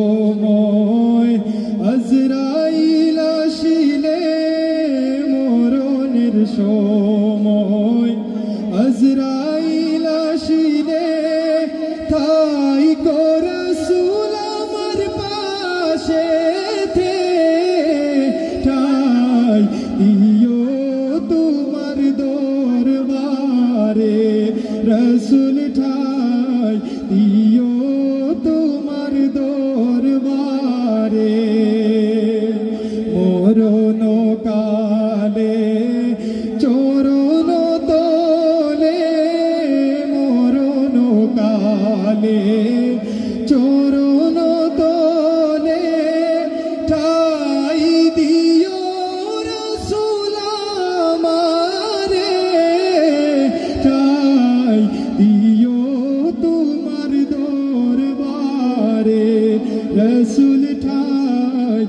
সময় আজরাইল আসিলে মরণের সময় আজরাইল আসিলে তাই রাসূল আমার পাশে ঠাই দিও তোমার দরবারে রাসূল ঠাই দিও তোমার দরবারে মরণ কালে চরণ তলে মরণ কালে চরণ তলে ঠাই দিও রাসূল আমারে ঠাই দিও তোমার দরবারে রাসূল ঠাই